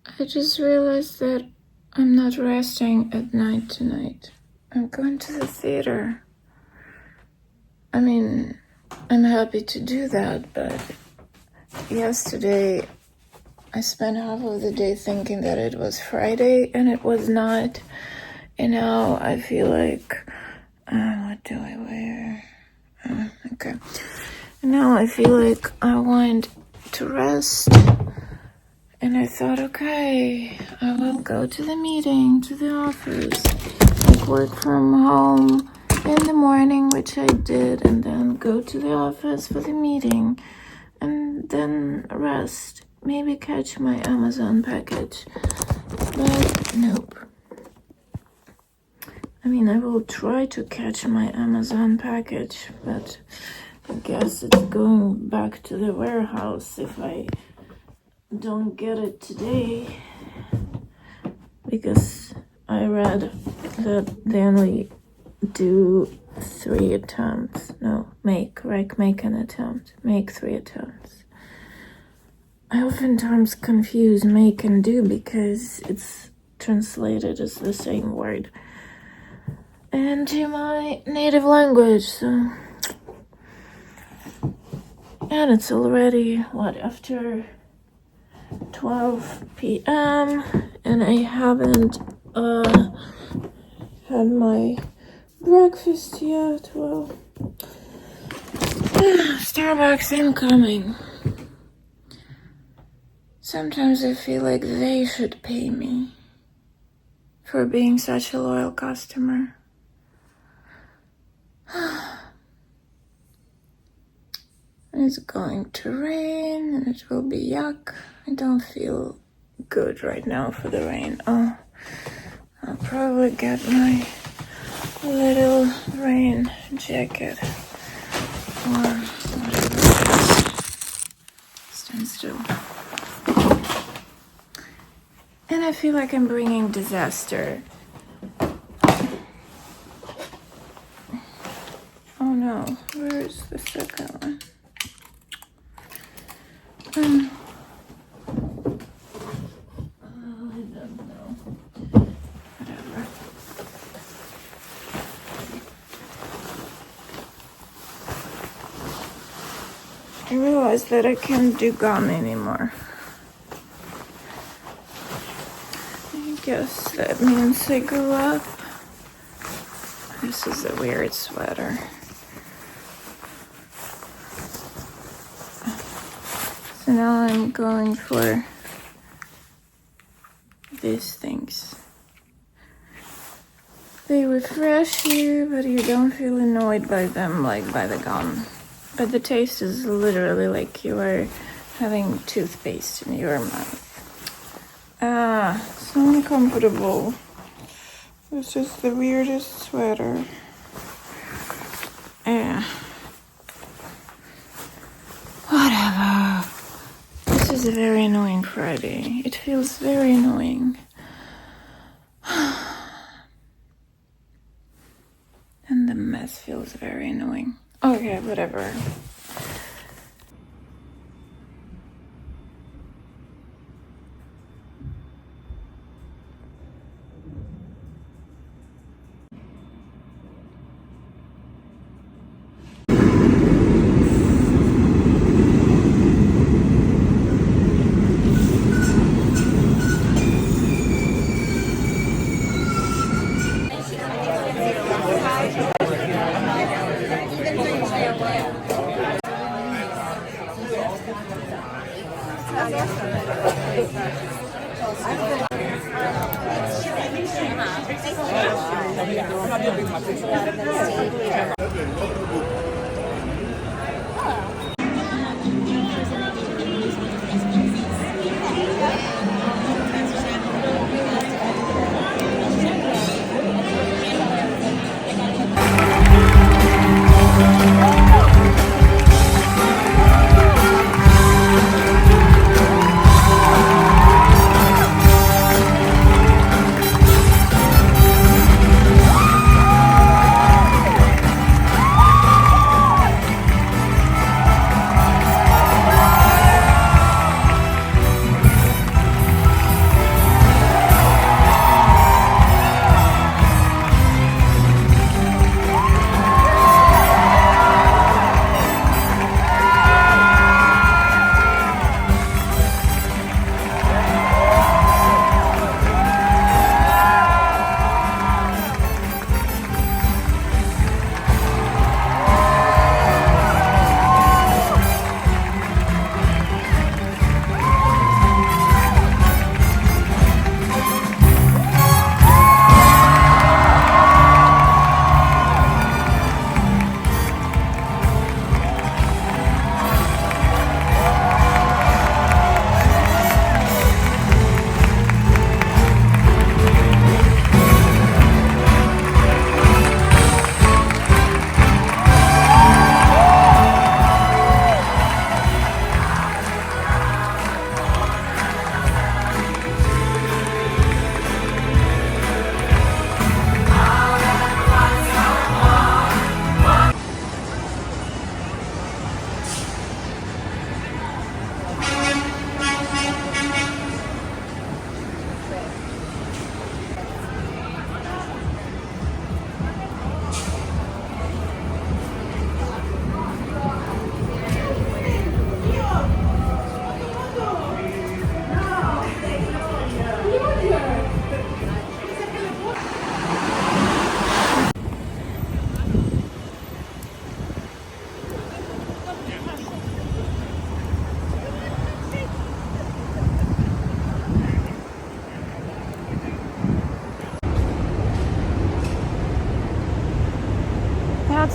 I just realized that I'm not resting at night tonight. I'm going to the theater. I mean, I'm happy to do that, but yesterday I spent half of the day thinking that it was Friday and it was not. And now I feel like, what do I wear? Okay. And now I feel like I want to rest. And I thought, okay, I will go to the meeting, to the office, like work from home in the morning, which I did, and then go to the office for the meeting, and then rest, maybe catch my Amazon package, but nope. I mean, I will try to catch my Amazon package, but I guess it's going back to the warehouse if I don't get it today, because I read that they only do 3 attempts. No, make an attempt. Make 3 attempts. I oftentimes confuse make and do because it's translated as the same word into my native language, so. And it's already, after 12 p.m. and I haven't had my breakfast yet. Well, Starbucks incoming. Sometimes I feel like they should pay me for being such a loyal customer. It's going to rain and it will be yuck. I don't feel good right now for the rain. Oh, I'll probably get my little rain jacket or whatever it is. Stand still. And I feel like I'm bringing disaster. Oh no, where's the second one? I don't know. Whatever. I realized that I can't do gum anymore. I guess that means I grew up. This is a weird sweater. So now I'm going for these things. They refresh you, but you don't feel annoyed by them like by the gum. But the taste is literally like you are having toothpaste in your mouth. So uncomfortable. This is the weirdest sweater. Whatever. This is a very annoying Friday. It feels very annoying. And the mess feels very annoying. Okay, whatever.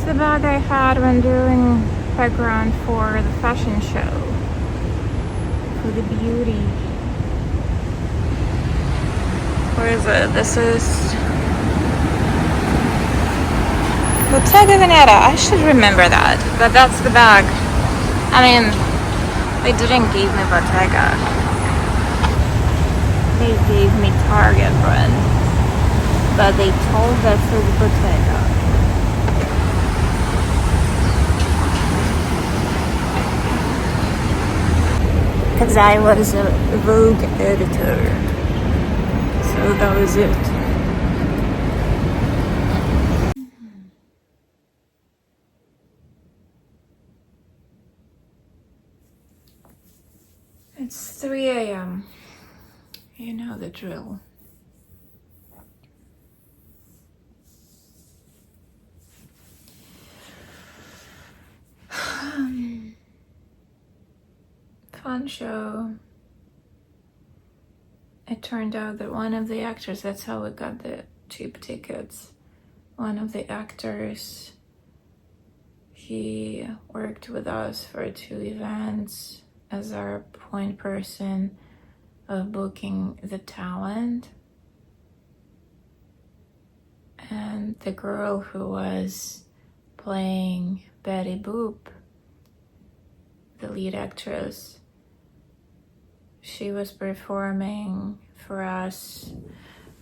the bag I had when doing background for the fashion show, for the beauty. Where is it? This is Bottega Veneta. I should remember that, but that's the bag. I mean, they didn't give me Bottega. They gave me Target brand, but they told us it's Bottega. Because I was a Vogue editor, so that was it. It's 3 a.m. You know the drill. Fun show. It turned out that one of the actors, that's how we got the cheap tickets. One of the actors, he worked with us for 2 events as our point person of booking the talent. And the girl who was playing Betty Boop, the lead actress, she was performing for us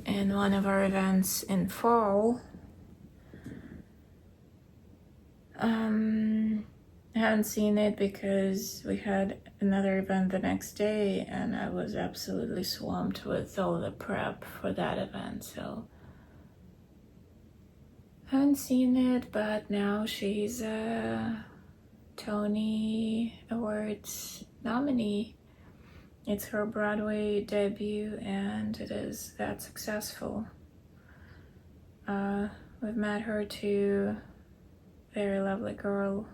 in one of our events in fall. I haven't seen it because we had another event the next day and I was absolutely swamped with all the prep for that event, so I haven't seen it, but now she's a Tony Awards nominee. It's her Broadway debut and it is that successful. We've met her too. Very lovely girl.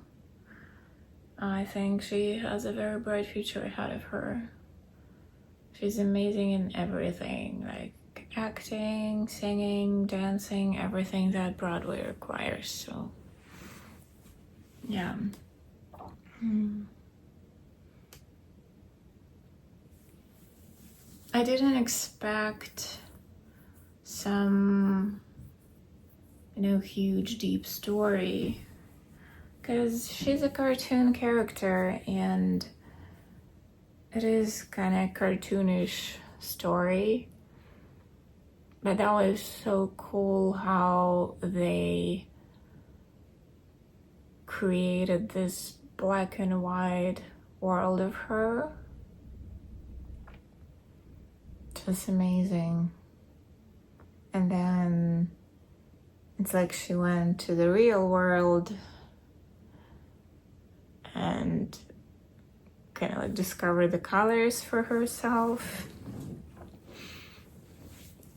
I think she has a very bright future ahead of her. She's amazing in everything, like acting, singing, dancing, everything that Broadway requires, so yeah. I didn't expect some, huge deep story, because she's a cartoon character and it is kind of cartoonish story, but that was so cool how they created this black and white world of her. Just amazing. And then it's like she went to the real world and kind of like discovered the colors for herself.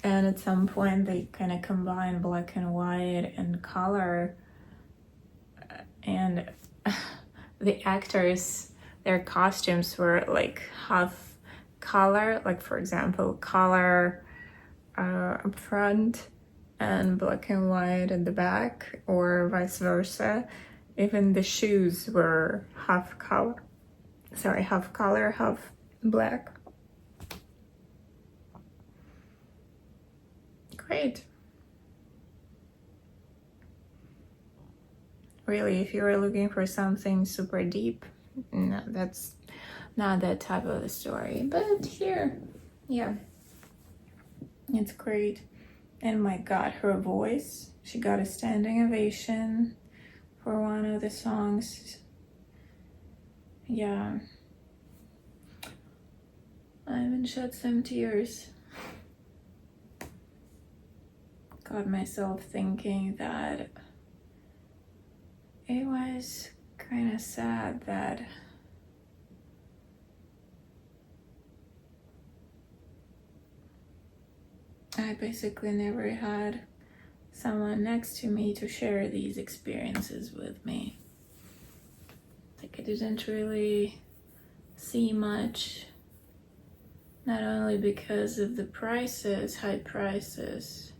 And at some point they kind of combine black and white and color. And the actors, their costumes were like half color, like for example, color up front and black and white at the back, or vice versa. Even the shoes were half color, half black. Great. Really, if you were looking for something super deep, no, that's not that type of a story. But here, yeah, it's great. And my God, her voice, she got a standing ovation for one of the songs. Yeah, I even shed some tears. Got myself thinking that it was kind of sad that I basically never had someone next to me to share these experiences with me. Like I didn't really see much, not only because of the prices, high prices,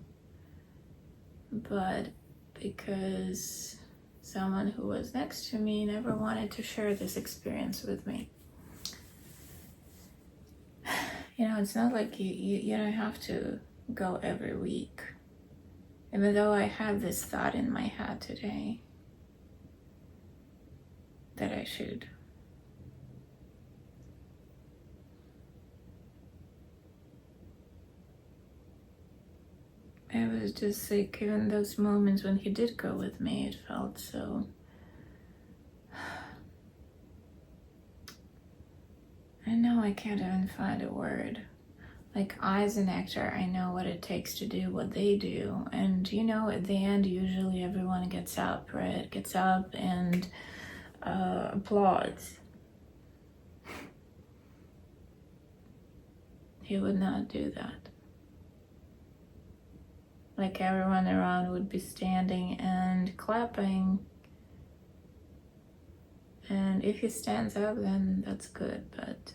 but because someone who was next to me never wanted to share this experience with me. You know, it's not like you don't have to go every week. Even though I had this thought in my head today that I should. It was just like, even those moments when he did go with me, it felt so... I know I can't even find a word. Like, as an actor, I know what it takes to do what they do. And, you know, at the end, usually everyone gets up, right? Gets up and applauds. He would not do that. Like, everyone around would be standing and clapping. And if he stands up, then that's good, but...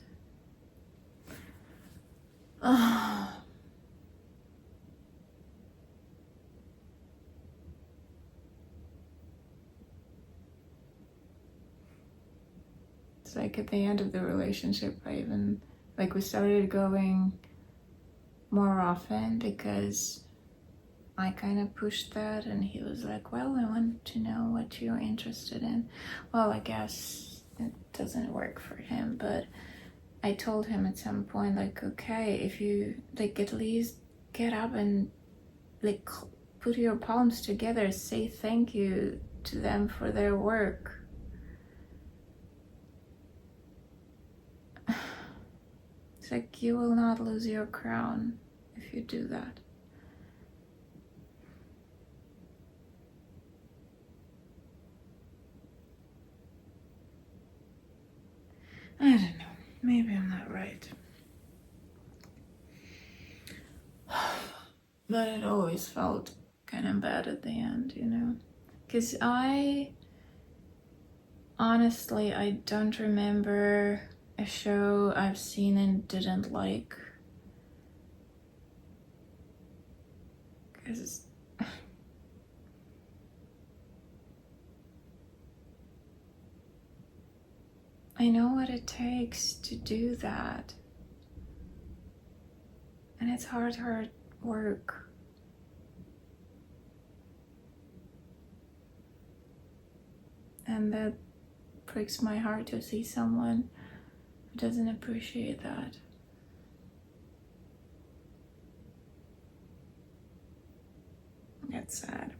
It's like at the end of the relationship, we started going more often because I kind of pushed that, and he was like, well, I want to know what you're interested in. Well, I guess it doesn't work for him, but I told him at some point, like, okay, if you, like, at least get up and, like, put your palms together, say thank you to them for their work. It's like, you will not lose your crown if you do that. I don't know. Maybe I'm not right. But it always felt kind of bad at the end, you know? Because honestly, I don't remember a show I've seen and didn't like. Because I know what it takes to do that. And it's hard work. And that breaks my heart to see someone who doesn't appreciate that. That's sad.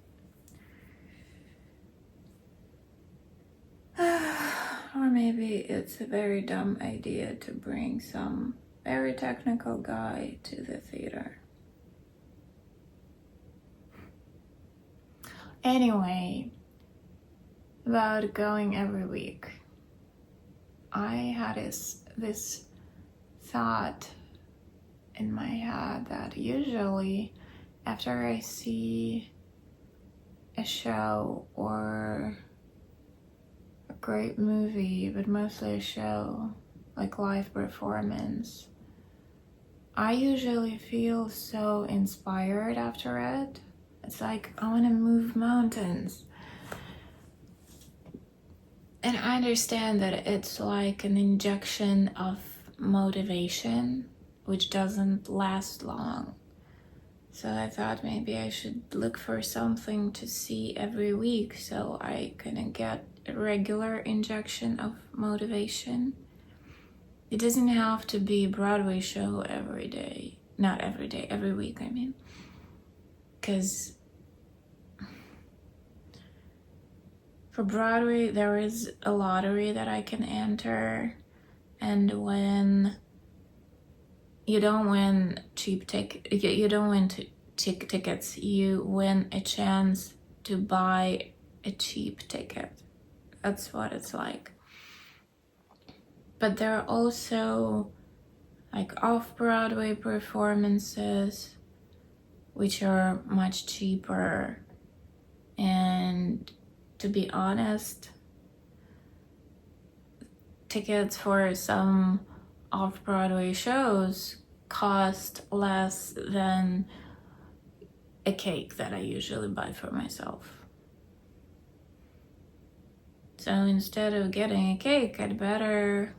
Or maybe it's a very dumb idea to bring some very technical guy to the theater. Anyway, about going every week. I had this thought in my head that usually after I see a show or a great movie, but mostly a show, like live performance, I usually feel so inspired after it. It's like, I want to move mountains. And I understand that it's like an injection of motivation, which doesn't last long. So I thought maybe I should look for something to see every week so I can get a regular injection of motivation. It doesn't have to be a Broadway show every day. Not every day, every week, I mean. Because for Broadway, there is a lottery that I can enter. And when you don't win you don't win tickets, you win a chance to buy a cheap ticket. That's what it's like. But there are also like off-Broadway performances which are much cheaper, and to be honest, tickets for some off-Broadway shows cost less than a cake that I usually buy for myself. So instead of getting a cake, I'd better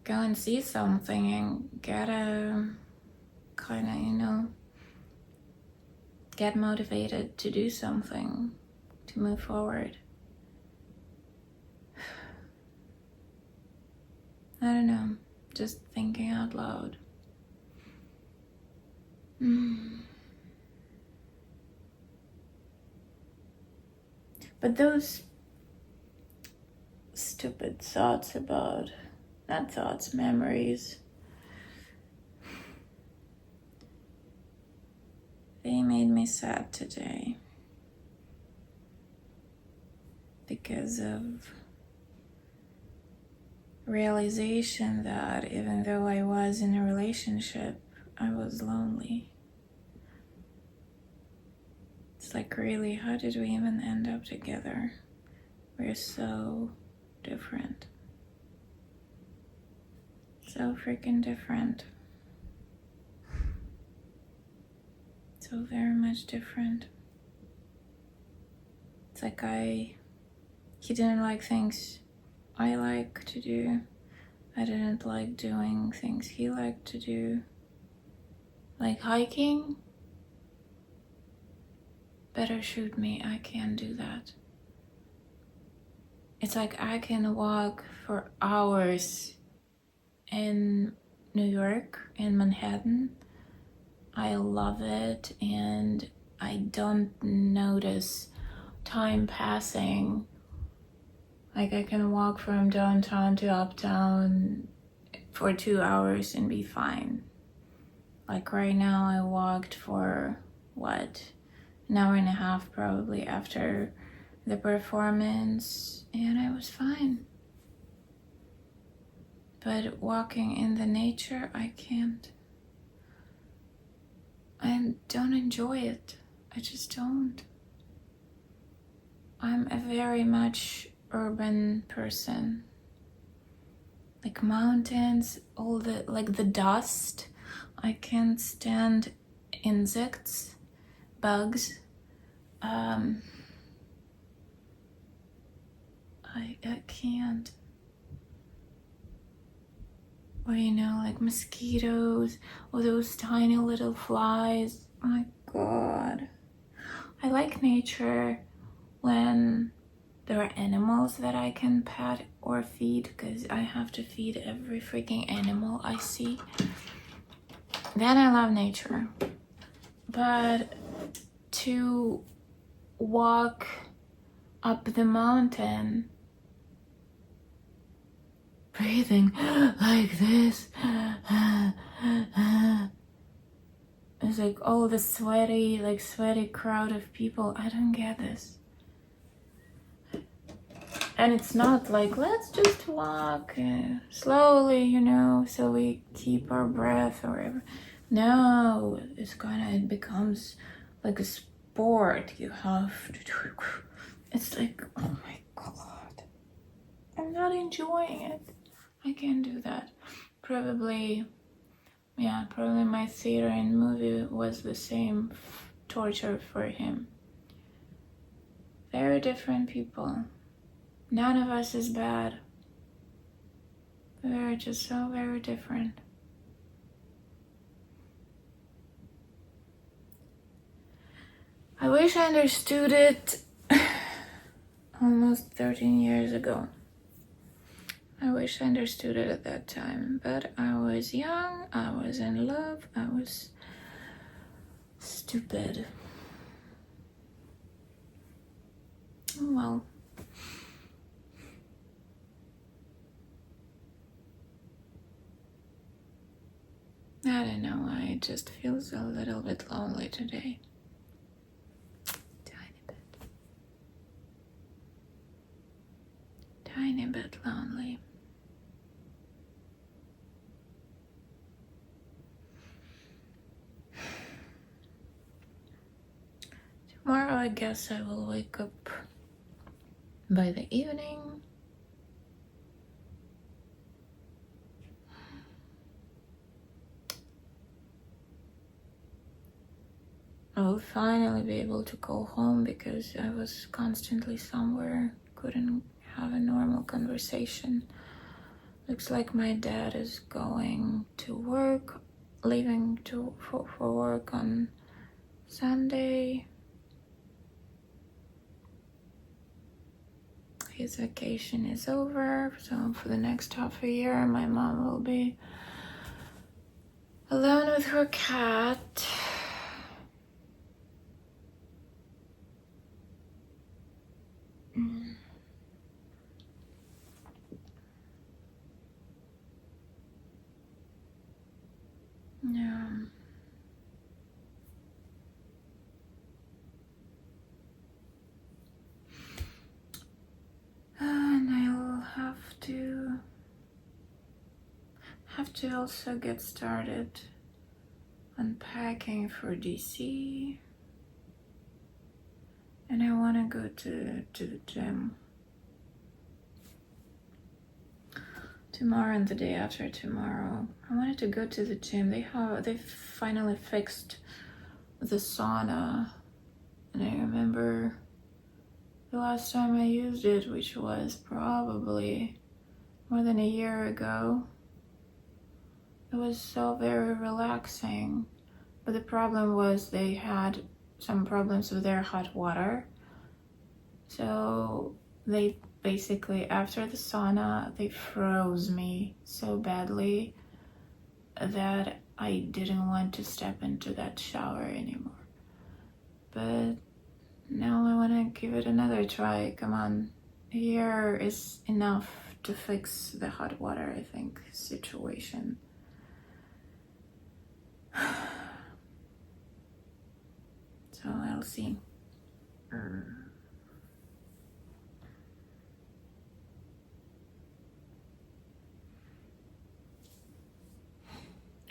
go and see something and get a kind of, get motivated to do something, to move forward. I don't know, just thinking out loud. But those stupid thoughts about, not thoughts, memories, they made me sad today because of realization that even though I was in a relationship, I was lonely. It's like, really, how did we even end up together? We're so different. So freaking different. So very much different. It's like he didn't like things I like to do. I didn't like doing things he liked to do. Like hiking. Better shoot me, I can't do that. It's like I can walk for hours in New York, in Manhattan. I love it, and I don't notice time passing. Like I can walk from downtown to uptown for 2 hours and be fine. Like right now I walked for an hour and a half probably after the performance, and I was fine. But walking in the nature, I can't. I don't enjoy it. I just don't. I'm a very much urban person. Like mountains, all the, like the dust. I can't stand insects, bugs. I can't. Or like mosquitoes, or those tiny little flies. Oh my god. I like nature when there are animals that I can pet or feed, because I have to feed every freaking animal I see. Then I love nature. But to walk up the mountain, breathing like this, it's like all the sweaty crowd of people. I don't get this. And it's not like, let's just walk slowly, so we keep our breath or whatever. No, it becomes like a sport. You have to do it. It's like, oh my god. I'm not enjoying it. I can't do that. Probably my theater and movie was the same torture for him. Very different people. None of us is bad. We're just so very different. I wish I understood it almost 13 years ago. I wish I understood it at that time, but I was young, I was in love, I was stupid. Well. I don't know, I just feel a little bit lonely today. Tiny bit lonely. Tomorrow I guess I will wake up by the evening. I will will finally be able to go home because I was constantly somewhere, couldn't have a normal conversation. Looks like my dad is going to work, leaving for work on Sunday. His vacation is over, so for the next half a year, my mom will be alone with her cat. Yeah. And I'll have to also get started unpacking for DC. And I want to go to the gym tomorrow and the day after tomorrow. I wanted to go to the gym. They finally fixed the sauna, and I remember the last time I used it, which was probably more than a year ago. It was so very relaxing, but the problem was they had some problems with their hot water. So they basically, after the sauna, they froze me so badly that I didn't want to step into that shower anymore. But now I want to give it another try. Come on, a year is enough to fix the hot water, I think, situation. So I'll see.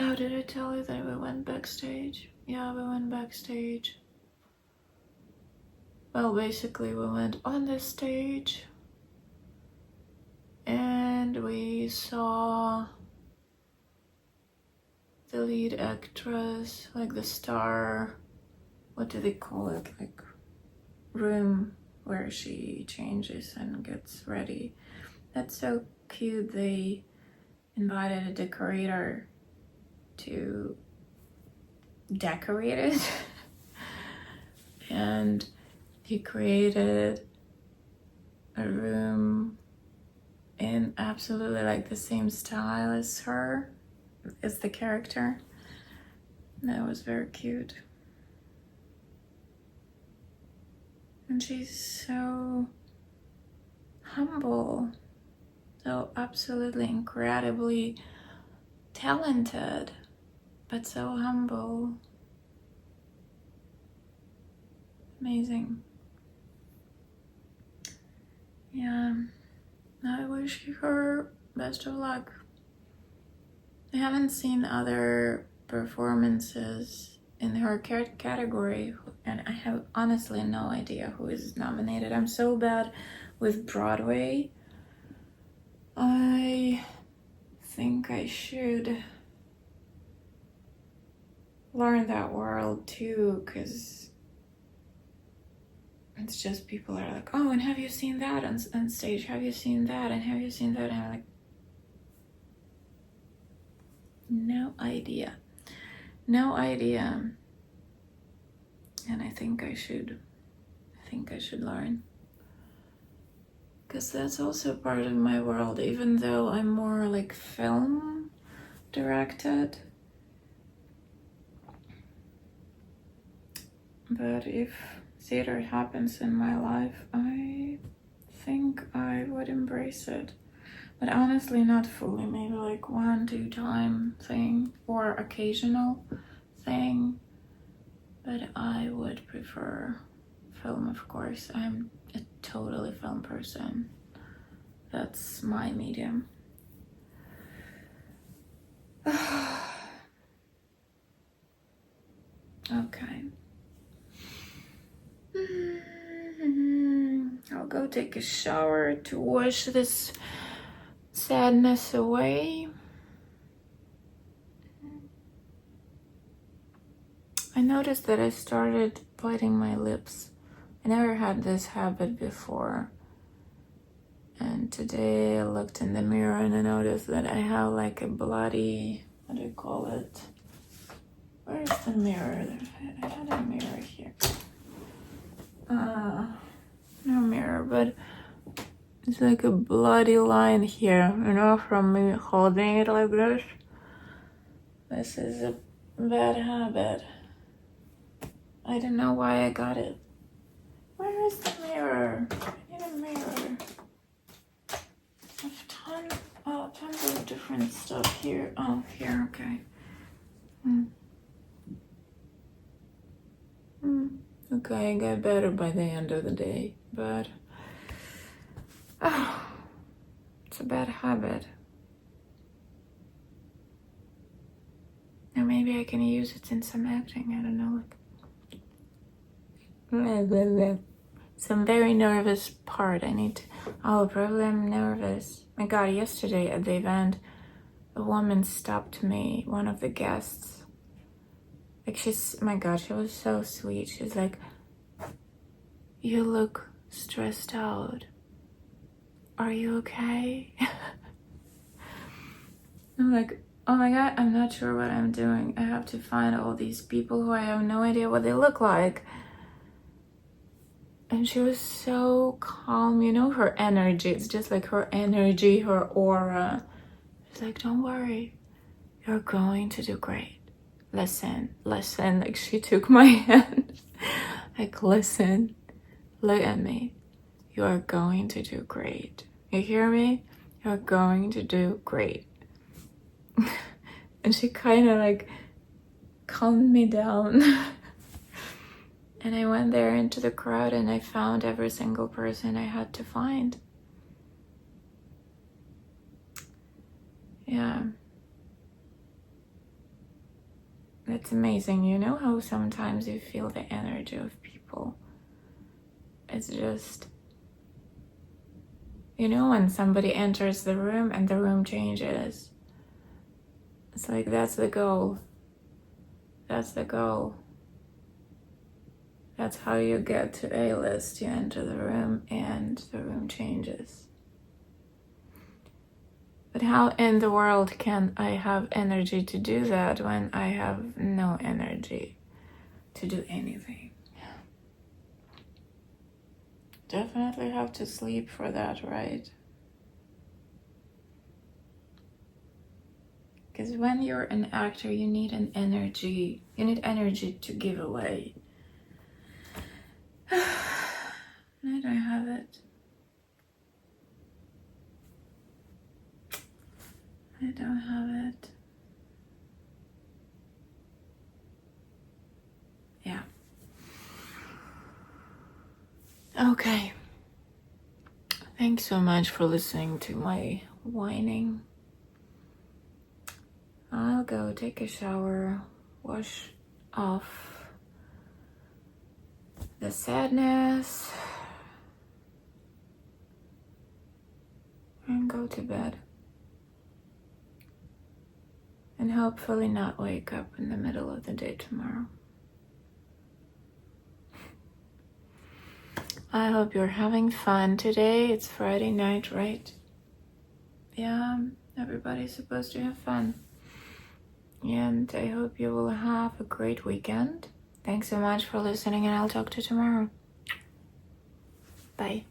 Oh, did I tell you that we went backstage? Yeah, we went backstage. Well, basically we went on the stage and we saw the lead actress, like the star, what do they call it, like room where she changes and gets ready. That's so cute. They invited a decorator to decorate it and he created a room in absolutely like the same style as her, as the character. That was very cute. And she's so humble, so absolutely incredibly talented, but so humble. Amazing. Yeah, I wish her best of luck. I haven't seen other performances in her category, and I have honestly no idea who is nominated. I'm so bad with Broadway. I think I should learn that world too, because it's just people are like, oh, and have you seen that on stage? Have you seen that? And have you seen that? And I'm like, no idea. And I think I should learn, because that's also part of my world, even though I'm more like film directed. But if theater happens in my life, I think I would embrace it. But honestly, not fully, maybe like 1-2 time thing or occasional thing. But I would prefer film, of course. I'm a totally film person. That's my medium. Okay. I'll go take a shower to wash this sadness away. I noticed that I started biting my lips. I never had this habit before. And today I looked in the mirror and I noticed that I have like a bloody, what do you call it? Where's the mirror? I had a mirror here. No mirror, but it's like a bloody line here, you know, from me holding it like this. This is a bad habit. I don't know why I got it. Where is the mirror? I need a mirror. I've tons of different stuff here. Oh, here, okay. Okay, I got better by the end of the day, but it's a bad habit. Or maybe I can use it in some acting, I don't know. Some very nervous part. Probably I'm nervous. My God, yesterday at the event, a woman stopped me, one of the guests. Like my God, she was so sweet. She's like, "You look stressed out. Are you okay?" I'm like, oh my God, I'm not sure what I'm doing. I have to find all these people who I have no idea what they look like. And she was so calm, you know, her energy. It's just like her energy, her aura. She's like, don't worry, you're going to do great. Listen. Like she took my hand. Like, listen, look at me. You are going to do great. You hear me? You're going to do great. And she kind of like calmed me down. And I went there into the crowd and I found every single person I had to find. Yeah. It's amazing. You know how sometimes you feel the energy of people? It's just, you know, when somebody enters the room and the room changes. It's like, that's the goal. That's the goal. That's how you get to A-list. You enter the room and the room changes. But how in the world can I have energy to do that when I have no energy to do anything? Definitely have to sleep for that, right? Because when you're an actor, you need an energy. You need energy to give away. I don't have it. I don't have it. Yeah. Okay. Thanks so much for listening to my whining. I'll go take a shower, wash off the sadness, and go to bed. And hopefully not wake up in the middle of the day tomorrow. I hope you're having fun today. It's Friday night, right? Yeah, everybody's supposed to have fun. And I hope you will have a great weekend. Thanks so much for listening, and I'll talk to you tomorrow. Bye.